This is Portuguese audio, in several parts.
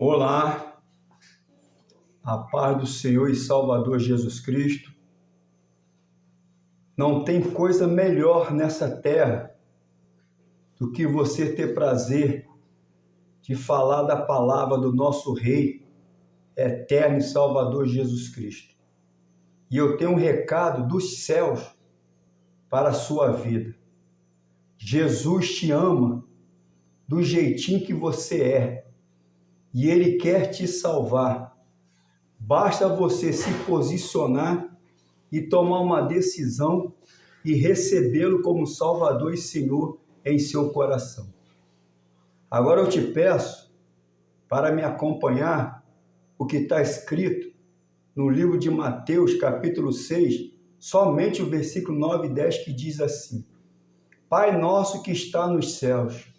Olá, a paz do Senhor e Salvador Jesus Cristo. Não tem coisa melhor nessa terra do que você ter prazer de falar da palavra do nosso Rei, eterno e Salvador Jesus Cristo. E eu tenho um recado dos céus para a sua vida. Jesus te ama do jeitinho que você é e Ele quer te salvar. Basta você se posicionar e tomar uma decisão e recebê-lo como Salvador e Senhor em seu coração. Agora eu te peço para me acompanhar o que está escrito no livro de Mateus, capítulo 6, somente o versículo 9 e 10, que diz assim: Pai nosso que está nos céus,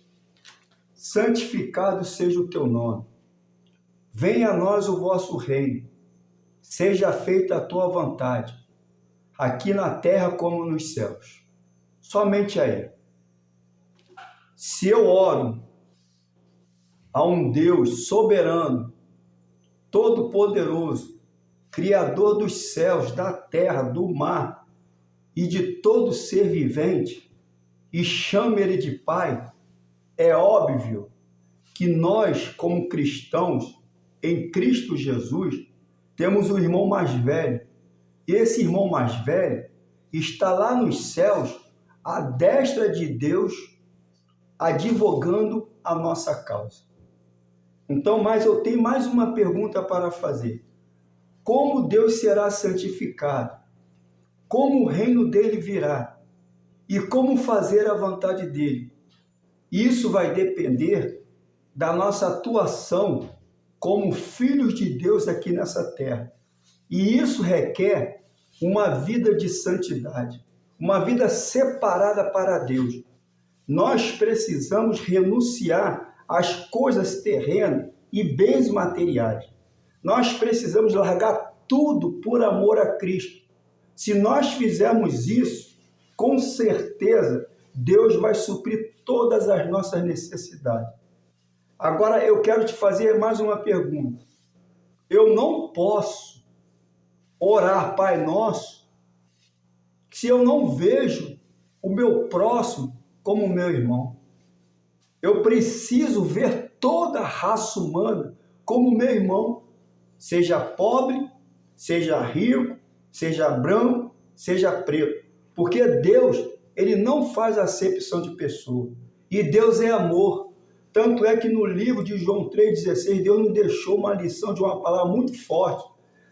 santificado seja o teu nome. Venha a nós o vosso reino. Seja feita a tua vontade, aqui na terra como nos céus. Somente aí. Se eu oro a um Deus soberano, todo-poderoso, Criador dos céus, da terra, do mar e de todo ser vivente, e chamo Ele de Pai, é óbvio que nós, como cristãos, em Cristo Jesus, temos um irmão mais velho. Esse irmão mais velho está lá nos céus, à destra de Deus, advogando a nossa causa. Então, mas eu tenho mais uma pergunta para fazer. Como Deus será santificado? Como o reino dele virá? E como fazer a vontade dele? Isso vai depender da nossa atuação como filhos de Deus aqui nessa terra. E isso requer uma vida de santidade, uma vida separada para Deus. Nós precisamos renunciar às coisas terrenas e bens materiais. Nós precisamos largar tudo por amor a Cristo. Se nós fizermos isso, com certeza Deus vai suprir todas as nossas necessidades. Agora eu quero te fazer mais uma pergunta. Eu não posso orar Pai Nosso se eu não vejo o meu próximo como o meu irmão. Eu preciso ver toda a raça humana como meu irmão, seja pobre, seja rico, seja branco, seja preto. Porque Deus, Ele não faz acepção de pessoa. E Deus é amor. Tanto é que no livro de João 3,16, Deus nos deixou uma lição de uma palavra muito forte.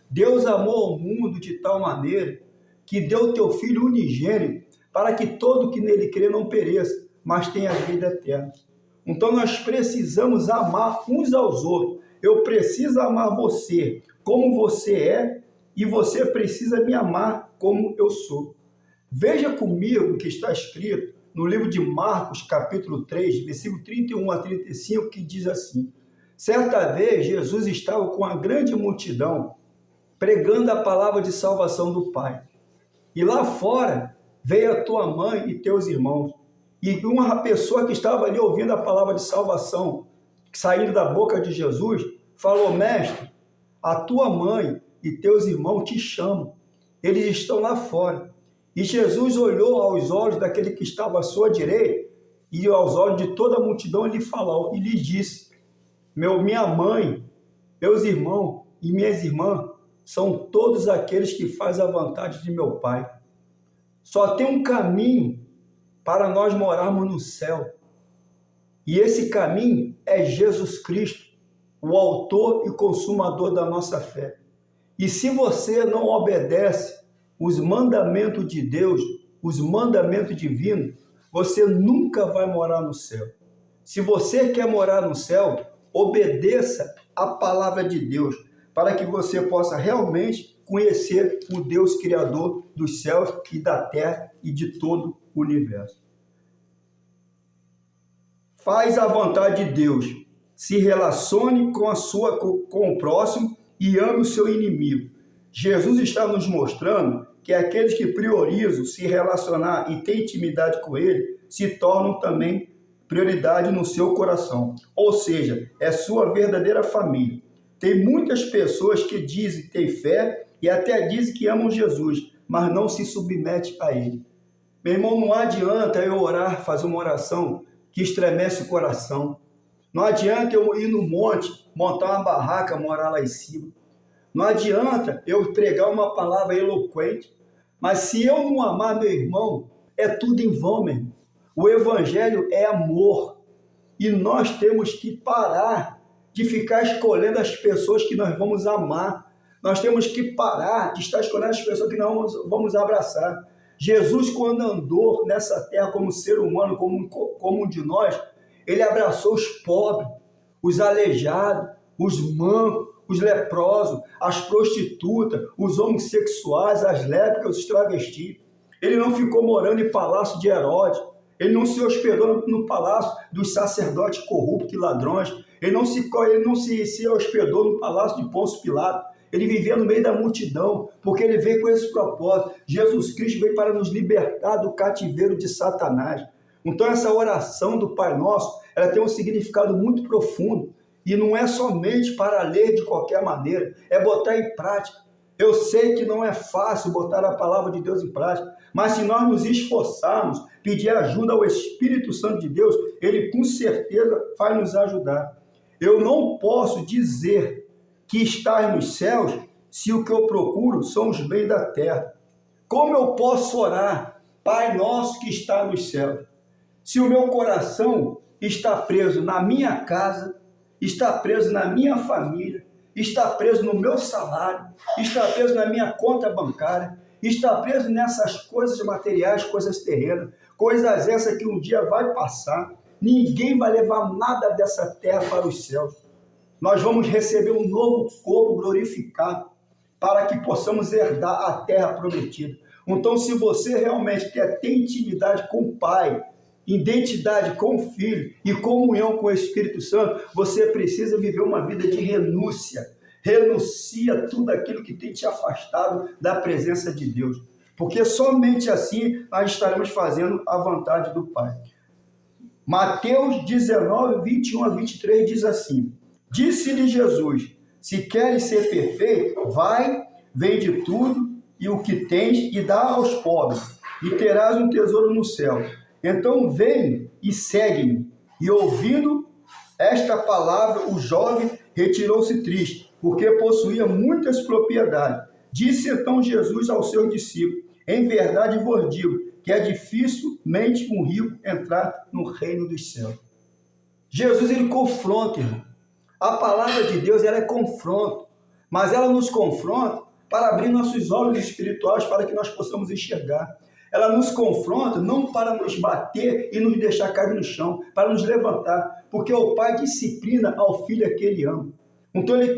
Deus amou o mundo de tal maneira que deu o teu Filho unigênito para que todo que nele crê não pereça, mas tenha vida eterna. Então nós precisamos amar uns aos outros. Eu preciso amar você como você é e você precisa me amar como eu sou. Veja comigo o que está escrito no livro de Marcos, capítulo 3, versículo 31 a 35, que diz assim: Certa vez Jesus estava com uma grande multidão pregando a palavra de salvação do Pai. E lá fora veio a tua mãe e teus irmãos. E uma pessoa que estava ali ouvindo a palavra de salvação, saindo da boca de Jesus, falou: Mestre, a tua mãe e teus irmãos te chamam. Eles estão lá fora. E Jesus olhou aos olhos daquele que estava à sua direita e aos olhos de toda a multidão ele falou e lhe disse: minha mãe, meus irmãos e minhas irmãs são todos aqueles que fazem a vontade de meu Pai. Só tem um caminho para nós morarmos no céu. E esse caminho é Jesus Cristo, o autor e consumador da nossa fé. E se você não obedece os mandamentos de Deus, os mandamentos divinos, você nunca vai morar no céu. Se você quer morar no céu, obedeça a palavra de Deus, para que você possa realmente conhecer o Deus Criador dos céus e da terra e de todo o universo. Faz a vontade de Deus, se relacione com o próximo e ame o seu inimigo. Jesus está nos mostrando que aqueles que priorizam se relacionar e ter intimidade com Ele se tornam também prioridade no seu coração. Ou seja, é sua verdadeira família. Tem muitas pessoas que dizem ter fé e até dizem que amam Jesus, mas não se submetem a Ele. Meu irmão, não adianta eu orar, fazer uma oração que estremece o coração. Não adianta eu ir no monte, montar uma barraca, morar lá em cima. Não adianta eu pregar uma palavra eloquente, mas se eu não amar meu irmão, é tudo em vão, meu irmão. O evangelho é amor e nós temos que parar de ficar escolhendo as pessoas que nós vamos amar. Nós temos que parar de estar escolhendo as pessoas que nós vamos abraçar. Jesus, quando andou nessa terra como ser humano, como um de nós, ele abraçou os pobres, os aleijados, os mancos, os leprosos, as prostitutas, os homossexuais, as lésbicas, os travestis. Ele não ficou morando em palácio de Herodes. Ele não se hospedou no palácio dos sacerdotes corruptos e ladrões. Ele não se hospedou no palácio de Pôncio Pilato. Ele vivia no meio da multidão, porque ele veio com esse propósito. Jesus Cristo veio para nos libertar do cativeiro de Satanás. Então essa oração do Pai Nosso, ela tem um significado muito profundo. E não é somente para ler de qualquer maneira, é botar em prática. Eu sei que não é fácil botar a palavra de Deus em prática, mas se nós nos esforçarmos, pedir ajuda ao Espírito Santo de Deus, ele com certeza vai nos ajudar. Eu não posso dizer que estar nos céus se o que eu procuro são os bens da terra. Como eu posso orar, Pai Nosso que está nos céus, se o meu coração está preso na minha casa, está preso na minha família, está preso no meu salário, está preso na minha conta bancária, está preso nessas coisas materiais, coisas terrenas, coisas essas que um dia vai passar. Ninguém vai levar nada dessa terra para os céus. Nós vamos receber um novo corpo glorificado para que possamos herdar a terra prometida. Então, se você realmente quer ter intimidade com o Pai, identidade com o Filho e comunhão com o Espírito Santo, você precisa viver uma vida de renúncia. Renuncia tudo aquilo que tem te afastado da presença de Deus. Porque somente assim nós estaremos fazendo a vontade do Pai. Mateus 19, 21 a 23 diz assim: Disse-lhe Jesus, se queres ser perfeito, vai, vende tudo e o que tens e dá aos pobres, e terás um tesouro no céu. Então vem e segue-me. E ouvindo esta palavra, o jovem retirou-se triste, porque possuía muitas propriedades. Disse então Jesus aos seus discípulos, em verdade vos digo, que é dificilmente um rico entrar no reino dos céus. Jesus, ele confronta, irmão. A palavra de Deus, ela é confronto, mas ela nos confronta para abrir nossos olhos espirituais para que nós possamos enxergar. Ela nos confronta não para nos bater e nos deixar cair no chão, para nos levantar, porque o Pai disciplina ao filho a que ele ama. Então ele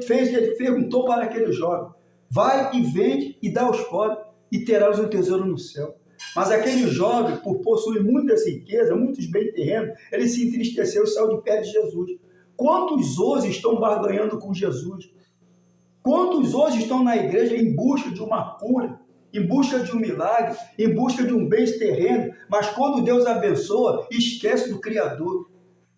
perguntou para aquele jovem, vai e vende e dá aos pobres e terás um tesouro no céu. Mas aquele jovem, por possuir muitas riquezas, muitos bens terrenos, ele se entristeceu e saiu de perto de Jesus. Quantos hoje estão barganhando com Jesus? Quantos hoje estão na igreja em busca de uma cura, em busca de um milagre, em busca de um bem terreno, mas quando Deus abençoa, esquece do Criador.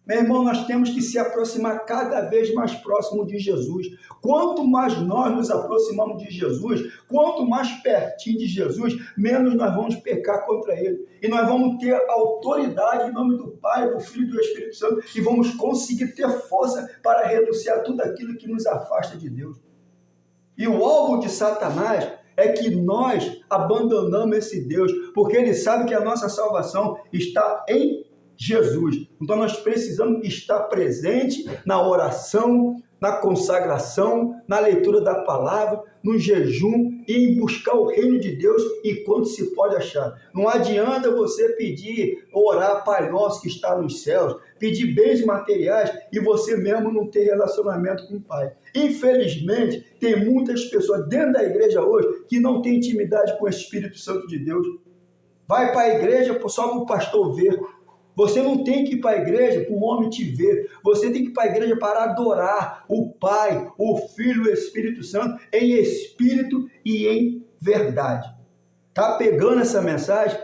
Meu irmão, nós temos que se aproximar cada vez mais próximo de Jesus. Quanto mais nós nos aproximamos de Jesus, quanto mais pertinho de Jesus, menos nós vamos pecar contra Ele. E nós vamos ter autoridade em nome do Pai, do Filho e do Espírito Santo e vamos conseguir ter força para renunciar a tudo aquilo que nos afasta de Deus. E o alvo de Satanás é que nós abandonamos esse Deus, porque ele sabe que a nossa salvação está em Jesus. Então nós precisamos estar presente na oração, na consagração, na leitura da palavra, no jejum e em buscar o reino de Deus enquanto se pode achar. Não adianta você pedir, orar, Pai Nosso que está nos céus, pedir bens materiais e você mesmo não ter relacionamento com o Pai. Infelizmente, tem muitas pessoas dentro da igreja hoje que não têm intimidade com o Espírito Santo de Deus. Vai para a igreja só para o pastor ver. Você não tem que ir para a igreja para o homem te ver. Você tem que ir para a igreja para adorar o Pai, o Filho e o Espírito Santo em espírito e em verdade. Tá pegando essa mensagem?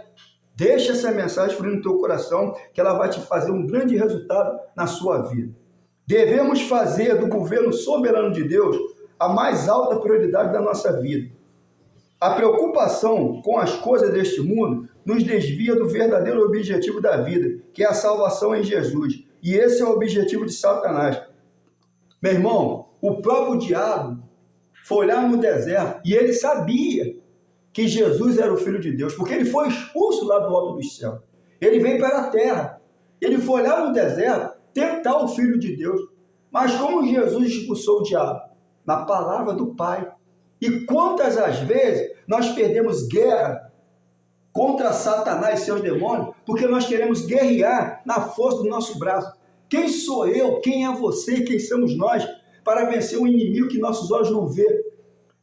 Deixa essa mensagem fluir no teu coração, que ela vai te fazer um grande resultado na sua vida. Devemos fazer do governo soberano de Deus a mais alta prioridade da nossa vida. A preocupação com as coisas deste mundo nos desvia do verdadeiro objetivo da vida, que é a salvação em Jesus. E esse é o objetivo de Satanás. Meu irmão, o próprio diabo foi lá no deserto e ele sabia que Jesus era o Filho de Deus, porque ele foi expulso lá do alto dos céus. Ele veio para a terra. Ele foi lá no deserto tentar o Filho de Deus. Mas como Jesus expulsou o diabo? Na palavra do Pai. E quantas as vezes nós perdemos guerra contra Satanás e seus demônios, porque nós queremos guerrear na força do nosso braço. Quem sou eu? Quem é você? Quem somos nós para vencer um inimigo que nossos olhos não vê?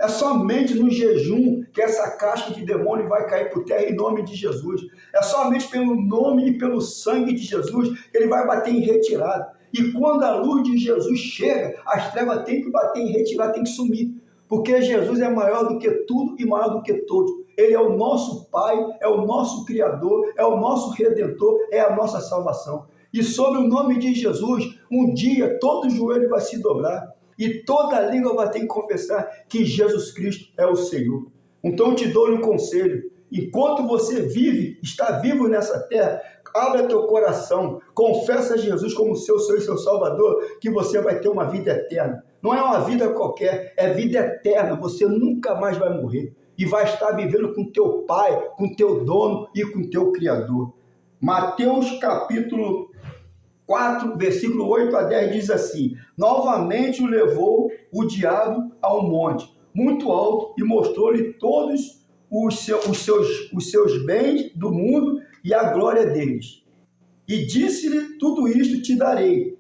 É somente no jejum que essa casca de demônio vai cair por terra em nome de Jesus. É somente pelo nome e pelo sangue de Jesus que ele vai bater em retirada. E quando a luz de Jesus chega, as trevas têm que bater em retirada, têm que sumir. Porque Jesus é maior do que tudo e maior do que todos. Ele é o nosso Pai, é o nosso Criador, é o nosso Redentor, é a nossa salvação. E sobre o nome de Jesus, um dia todo joelho vai se dobrar e toda língua vai ter que confessar que Jesus Cristo é o Senhor. Então eu te dou um conselho: enquanto você vive, está vivo nessa terra, abre teu coração, confessa Jesus como seu Senhor e seu Salvador, que você vai ter uma vida eterna. Não é uma vida qualquer, é vida eterna. Você nunca mais vai morrer e vai estar vivendo com teu Pai, com teu dono e com teu Criador. Mateus capítulo 4, versículo 8 a 10 diz assim: novamente o levou o diabo a um monte muito alto e mostrou-lhe todos os seus bens do mundo e a glória deles. E disse-lhe: tudo isto te darei,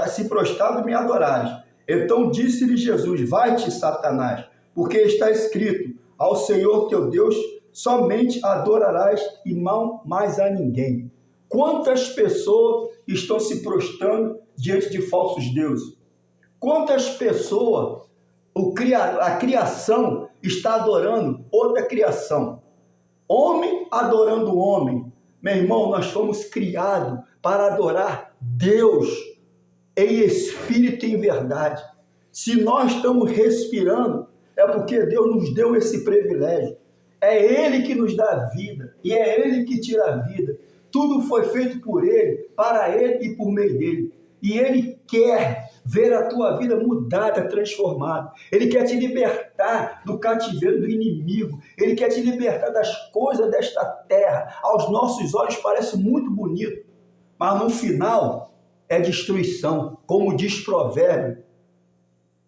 se prostrado me adorares. Então disse-lhe Jesus: vai-te, Satanás, porque está escrito: ao Senhor teu Deus somente adorarás e não mais a ninguém. Quantas pessoas estão se prostrando diante de falsos deuses? Quantas pessoas a criação está adorando outra criação? Homem adorando homem. Meu irmão, nós fomos criados para adorar Deus em espírito e em verdade. Se nós estamos respirando, é porque Deus nos deu esse privilégio. É Ele que nos dá a vida e é Ele que tira a vida. Tudo foi feito por Ele, para Ele e por meio dEle. E Ele quer ver a tua vida mudada, transformada. Ele quer te libertar do cativeiro do inimigo. Ele quer te libertar das coisas desta terra. Aos nossos olhos parece muito bonito, mas no final é destruição. Como diz Provérbio: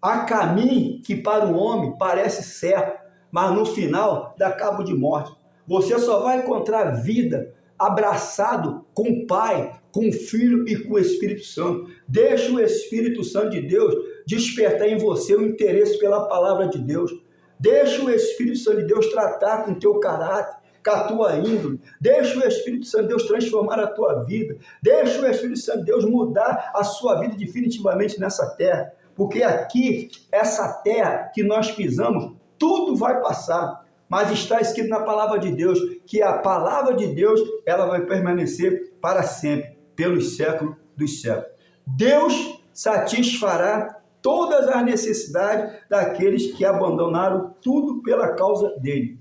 há caminho que para o homem parece certo, mas no final dá cabo de morte. Você só vai encontrar vida abraçado com o Pai, com o Filho e com o Espírito Santo. Deixa o Espírito Santo de Deus despertar em você o interesse pela palavra de Deus. Deixa o Espírito Santo de Deus tratar com o teu caráter, com a tua índole. Deixa o Espírito Santo de Deus transformar a tua vida. Deixa o Espírito Santo de Deus mudar a sua vida definitivamente nessa terra. Porque aqui, essa terra que nós pisamos, tudo vai passar. Mas está escrito na palavra de Deus que a palavra de Deus ela vai permanecer para sempre, pelos séculos dos séculos. Deus satisfará todas as necessidades daqueles que abandonaram tudo pela causa dele.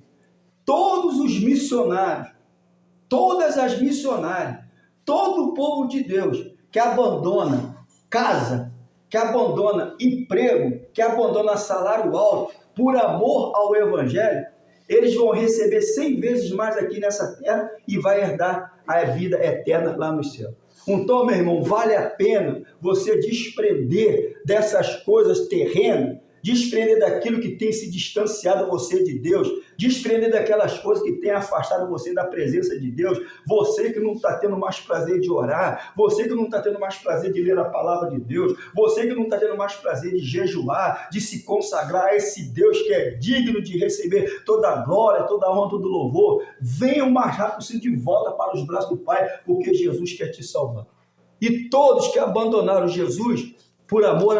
Todos os missionários, todas as missionárias, todo o povo de Deus que abandona casa, que abandona emprego, que abandona salário alto por amor ao Evangelho, eles vão receber 100 vezes mais aqui nessa terra e vai herdar a vida eterna lá no céu. Então, meu irmão, vale a pena você desprender dessas coisas terrenas, desprender daquilo que tem se distanciado você de Deus, desprender daquelas coisas que tem afastado você da presença de Deus, você que não está tendo mais prazer de orar, você que não está tendo mais prazer de ler a palavra de Deus, você que não está tendo mais prazer de jejuar, de se consagrar a esse Deus que é digno de receber toda a glória, toda a honra, todo o louvor. Venha o mais rápido possível de volta para os braços do Pai, porque Jesus quer te salvar. E todos que abandonaram Jesus, por amor,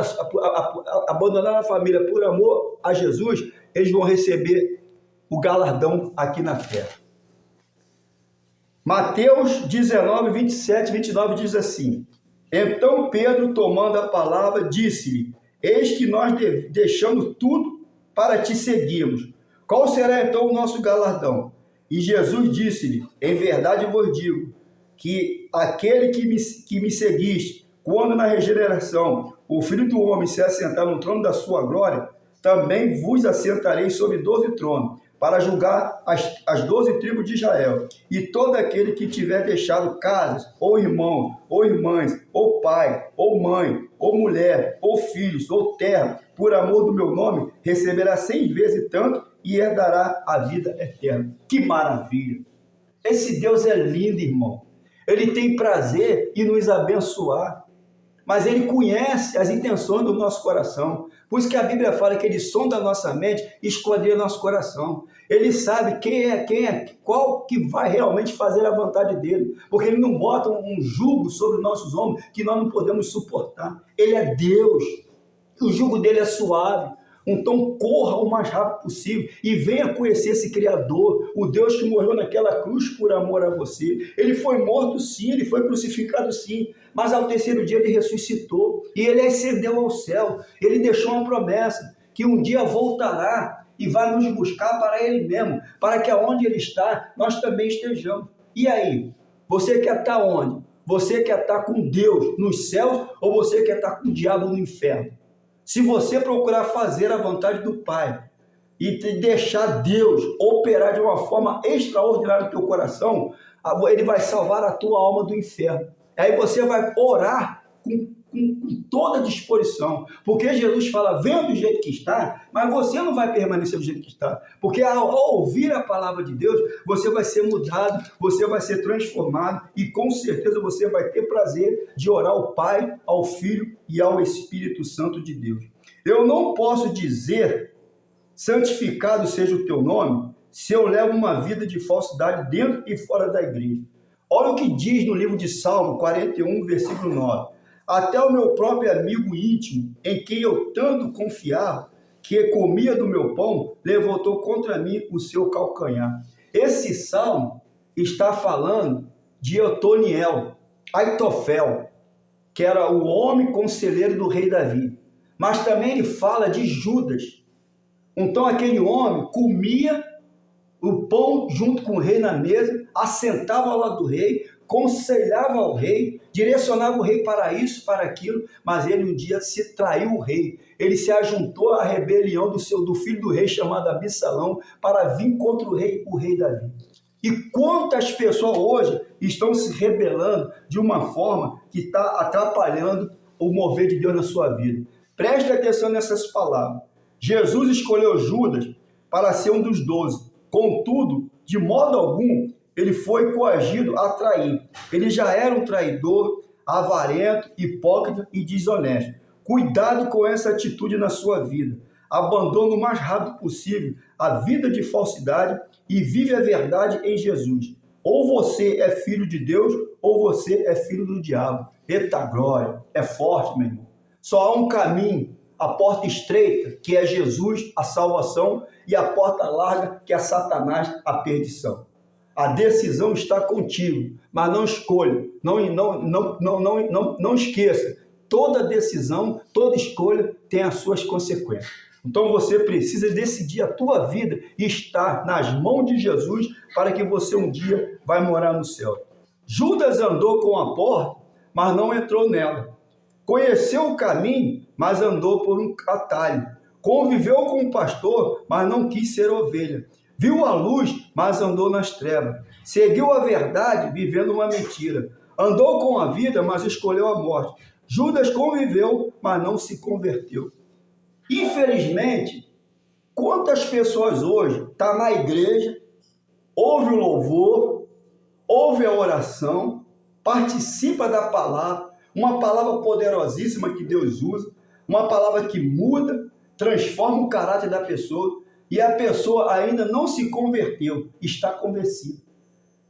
abandonar a família por amor a Jesus, eles vão receber o galardão aqui na terra. Mateus 19, 27 e 29 diz assim: Então Pedro, tomando a palavra, disse-lhe: Eis que nós deixamos tudo para te seguirmos. Qual será então o nosso galardão? E Jesus disse-lhe: Em verdade vos digo, que aquele que me seguiste, quando na regeneração o Filho do Homem se assentar no trono da sua glória, também vos assentarei sobre 12 tronos, para julgar as 12 tribos de Israel. E todo aquele que tiver deixado casas, ou irmãos, ou irmãs, ou pai, ou mãe, ou mulher, ou filhos, ou terra, por amor do meu nome, receberá 100 vezes tanto e herdará a vida eterna. Que maravilha! Esse Deus é lindo, irmão. Ele tem prazer em nos abençoar, mas Ele conhece as intenções do nosso coração. Por isso que a Bíblia fala que Ele sonda a nossa mente e esquadrinha nosso coração. Ele sabe qual que vai realmente fazer a vontade dEle, porque Ele não bota um jugo sobre os nossos ombros que nós não podemos suportar. Ele é Deus, o jugo dEle é suave. Então corra o mais rápido possível e venha conhecer esse Criador, o Deus que morreu naquela cruz por amor a você. Ele foi morto sim, ele foi crucificado sim, mas ao terceiro dia ele ressuscitou e ele ascendeu ao céu. Ele deixou uma promessa que um dia voltará e vai nos buscar para ele mesmo, para que aonde ele está, nós também estejamos. E aí, você quer estar onde? Você quer estar com Deus nos céus ou você quer estar com o diabo no inferno? Se você procurar fazer a vontade do Pai e deixar Deus operar de uma forma extraordinária no teu coração, Ele vai salvar a tua alma do inferno. Aí você vai orar com toda disposição, porque Jesus fala, venha do jeito que está, mas você não vai permanecer do jeito que está, porque ao ouvir a palavra de Deus, você vai ser mudado, você vai ser transformado e com certeza você vai ter prazer de orar ao Pai, ao Filho e ao Espírito Santo de Deus. Eu não posso dizer, santificado seja o teu nome, se eu levo uma vida de falsidade dentro e fora da igreja. Olha o que diz no livro de Salmo 41, versículo 9. Até o meu próprio amigo íntimo, em quem eu tanto confiava, que comia do meu pão, levantou contra mim o seu calcanhar. Esse salmo está falando de Otoniel, Aitofel, que era o homem conselheiro do rei Davi. Mas também ele fala de Judas. Então aquele homem comia o pão junto com o rei na mesa, assentava ao lado do rei, aconselhava ao rei, direcionava o rei para isso, para aquilo, mas ele um dia se traiu o rei. Ele se ajuntou à rebelião do filho do rei chamado Absalão para vir contra o rei Davi. E quantas pessoas hoje estão se rebelando de uma forma que está atrapalhando o mover de Deus na sua vida. Preste atenção nessas palavras. Jesus escolheu Judas para ser um dos 12. Contudo, de modo algum, ele foi coagido a trair. Ele já era um traidor, avarento, hipócrita e desonesto. Cuidado com essa atitude na sua vida. Abandone o mais rápido possível a vida de falsidade e vive a verdade em Jesus. Ou você é filho de Deus, ou você é filho do diabo. Eita glória, é forte, meu irmão. Só há um caminho, a porta estreita, que é Jesus, a salvação, e a porta larga, que é Satanás, a perdição. A decisão está contigo, mas não escolha, não esqueça. Toda decisão, toda escolha tem as suas consequências. Então você precisa decidir a tua vida e estar nas mãos de Jesus para que você um dia vai morar no céu. Judas andou com a porta, mas não entrou nela. Conheceu o caminho, mas andou por um atalho. Conviveu com o pastor, mas não quis ser ovelha. Viu a luz, mas andou nas trevas. Seguiu a verdade, vivendo uma mentira. Andou com a vida, mas escolheu a morte. Judas conviveu, mas não se converteu. Infelizmente, quantas pessoas hoje estão na igreja, ouve o louvor, ouve a oração, participa da palavra, uma palavra poderosíssima que Deus usa, uma palavra que muda, transforma o caráter da pessoa, e a pessoa ainda não se converteu, está convencida.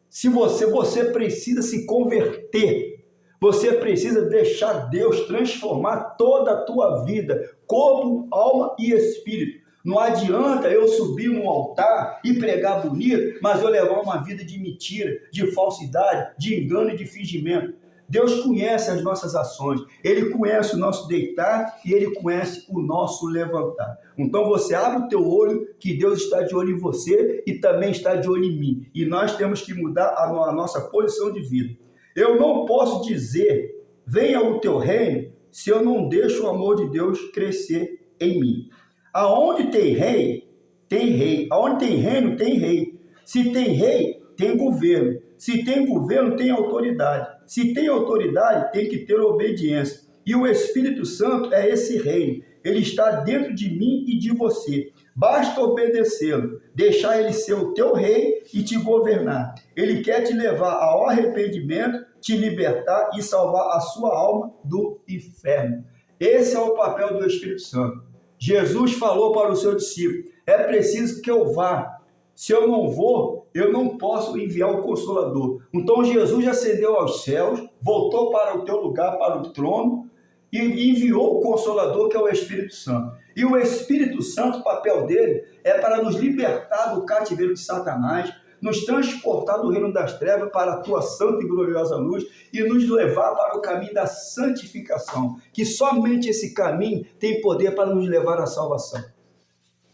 Se você precisa se converter, você precisa deixar Deus transformar toda a tua vida, corpo, alma e espírito. Não adianta eu subir num altar e pregar bonito, mas eu levar uma vida de mentira, de falsidade, de engano e de fingimento. Deus conhece as nossas ações, Ele conhece o nosso deitar e Ele conhece o nosso levantar. Então você abre o teu olho, que Deus está de olho em você e também está de olho em mim. E nós temos que mudar a nossa posição de vida. Eu não posso dizer, venha o teu reino, se eu não deixo o amor de Deus crescer em mim. Aonde tem rei, tem rei. Aonde tem reino, tem rei. Se tem rei, tem governo. Se tem governo, tem autoridade. Se tem autoridade, tem que ter obediência. E o Espírito Santo é esse reino. Ele está dentro de mim e de você. Basta obedecê-lo, deixar ele ser o teu rei e te governar. Ele quer te levar ao arrependimento, te libertar e salvar a sua alma do inferno. Esse é o papel do Espírito Santo. Jesus falou para o seu discípulo, é preciso que eu vá. Se eu não vou, eu não posso enviar o Consolador. Então Jesus ascendeu aos céus, voltou para o teu lugar, para o trono, e enviou o Consolador, que é o Espírito Santo. E o Espírito Santo, o papel dele é para nos libertar do cativeiro de Satanás, nos transportar do reino das trevas para a tua santa e gloriosa luz e nos levar para o caminho da santificação, que somente esse caminho tem poder para nos levar à salvação.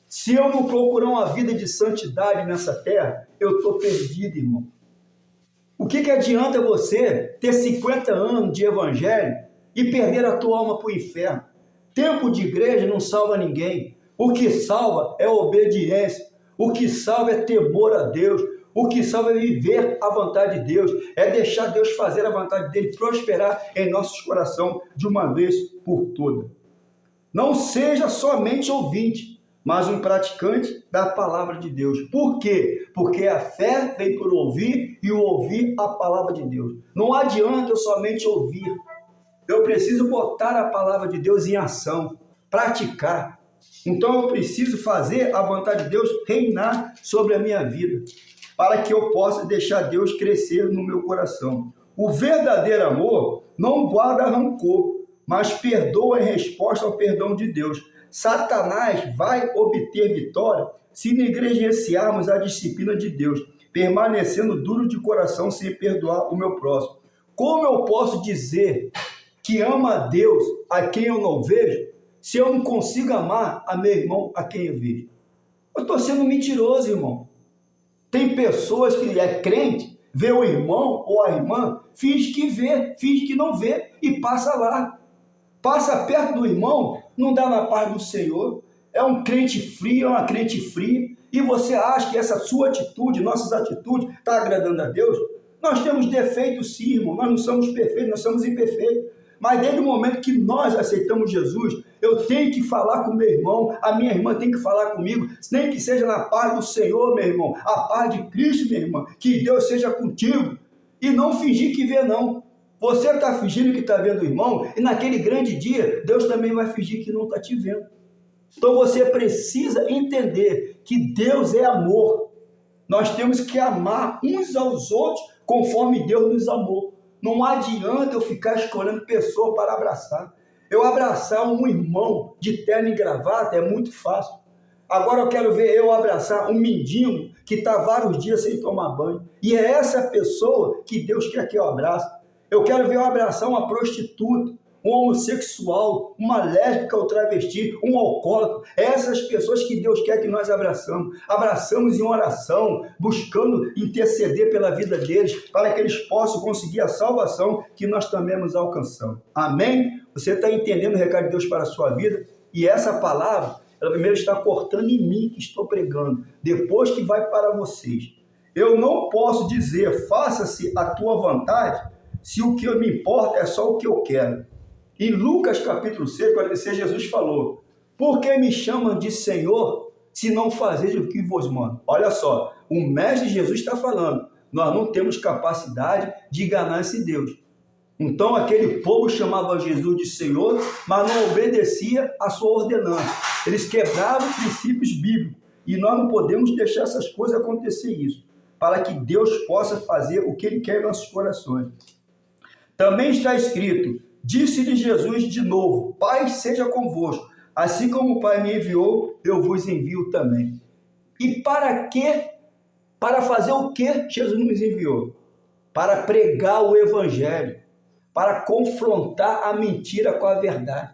Se eu não procurar uma vida de santidade nessa terra, eu estou perdido, irmão. O que adianta você ter 50 anos de evangelho e perder a tua alma para o inferno? Tempo de igreja não salva ninguém. O que salva é obediência. O que salva é temor a Deus. O que salva é viver a vontade de Deus. É deixar Deus fazer a vontade dele prosperar em nossos corações de uma vez por todas. Não seja somente ouvinte, mas um praticante da palavra de Deus. Por quê? Porque a fé vem por ouvir e o ouvir a palavra de Deus. Não adianta eu somente ouvir. Eu preciso botar a palavra de Deus em ação, praticar. Então eu preciso fazer a vontade de Deus reinar sobre a minha vida, para que eu possa deixar Deus crescer no meu coração. O verdadeiro amor não guarda rancor, mas perdoa em resposta ao perdão de Deus. Satanás vai obter vitória se negligenciarmos a disciplina de Deus, permanecendo duro de coração sem perdoar o meu próximo. Como eu posso dizer que ama a Deus a quem eu não vejo, se eu não consigo amar a meu irmão a quem eu vejo? Eu estou sendo mentiroso, irmão. Tem pessoas que é crente, vê o irmão ou a irmã, finge que vê, finge que não vê e passa lá. Passa perto do irmão, não dá na paz do Senhor, é um crente frio, é uma crente fria, e você acha que essa sua atitude, nossas atitudes, está agradando a Deus? Nós temos defeitos sim, irmão, nós não somos perfeitos, nós somos imperfeitos. Mas desde o momento que nós aceitamos Jesus, eu tenho que falar com meu irmão, a minha irmã tem que falar comigo, nem que seja na paz do Senhor, meu irmão, a paz de Cristo, minha irmã, que Deus seja contigo, e não fingir que vê não. Você está fingindo que está vendo o irmão, e naquele grande dia, Deus também vai fingir que não está te vendo. Então você precisa entender que Deus é amor. Nós temos que amar uns aos outros conforme Deus nos amou. Não adianta eu ficar escolhendo pessoa para abraçar. Eu abraçar um irmão de terno e gravata é muito fácil. Agora eu quero ver eu abraçar um mendigo que está vários dias sem tomar banho. E é essa pessoa que Deus quer que eu abrace. Eu quero ver eu abraçar uma prostituta, um homossexual, uma lésbica ou travesti, um alcoólatra. Essas pessoas que Deus quer que nós abraçamos. Abraçamos em oração, buscando interceder pela vida deles, para que eles possam conseguir a salvação que nós também nos alcançamos. Amém? Você está entendendo o recado de Deus para a sua vida? E essa palavra, ela primeiro está cortando em mim que estou pregando, depois que vai para vocês. Eu não posso dizer, faça-se a tua vontade, se o que me importa é só o que eu quero. Em Lucas capítulo 6, 46, Jesus falou, por que me chamam de Senhor, se não fazeis o que vos mando? Olha só, o mestre Jesus está falando, nós não temos capacidade de enganar esse Deus. Então aquele povo chamava Jesus de Senhor, mas não obedecia a sua ordenança. Eles quebravam princípios bíblicos, e nós não podemos deixar essas coisas acontecer isso, para que Deus possa fazer o que Ele quer em nossos corações. Também está escrito, disse-lhe Jesus de novo, paz seja convosco. Assim como o Pai me enviou, eu vos envio também. E para quê? Para fazer o que Jesus nos enviou? Para pregar o Evangelho, para confrontar a mentira com a verdade,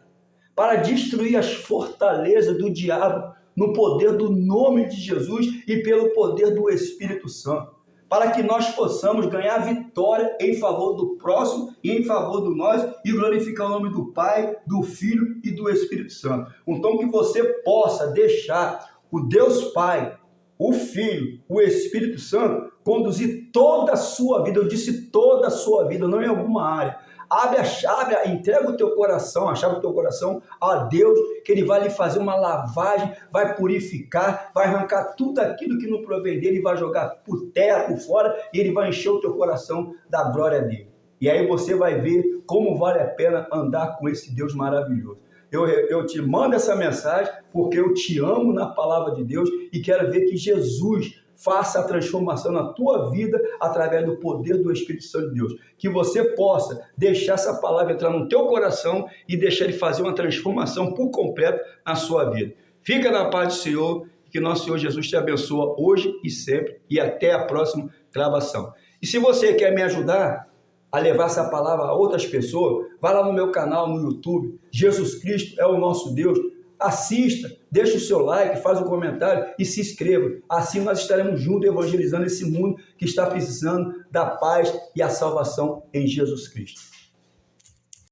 para destruir as fortalezas do diabo no poder do nome de Jesus e pelo poder do Espírito Santo, para que nós possamos ganhar vitória em favor do próximo e em favor do nós e glorificar o nome do Pai, do Filho e do Espírito Santo. Então que você possa deixar o Deus Pai, o Filho, o Espírito Santo conduzir toda a sua vida. Eu disse toda a sua vida, não em alguma área. Abre a chave, entrega o teu coração, a chave do teu coração a Deus, que Ele vai lhe fazer uma lavagem, vai purificar, vai arrancar tudo aquilo que não provém dele, vai jogar por terra, por fora, e Ele vai encher o teu coração da glória dele. E aí você vai ver como vale a pena andar com esse Deus maravilhoso. Eu te mando essa mensagem porque eu te amo na palavra de Deus e quero ver que Jesus faça a transformação na tua vida através do poder do Espírito Santo de Deus. Que você possa deixar essa palavra entrar no teu coração e deixar Ele fazer uma transformação por completo na sua vida. Fica na paz do Senhor e que nosso Senhor Jesus te abençoe hoje e sempre. E até a próxima gravação. E se você quer me ajudar a levar essa palavra a outras pessoas, vai lá no meu canal no YouTube, Jesus Cristo é o nosso Deus. Assista, deixa o seu like, faz um comentário e se inscreva. Assim nós estaremos juntos evangelizando esse mundo que está precisando da paz e a salvação em Jesus Cristo.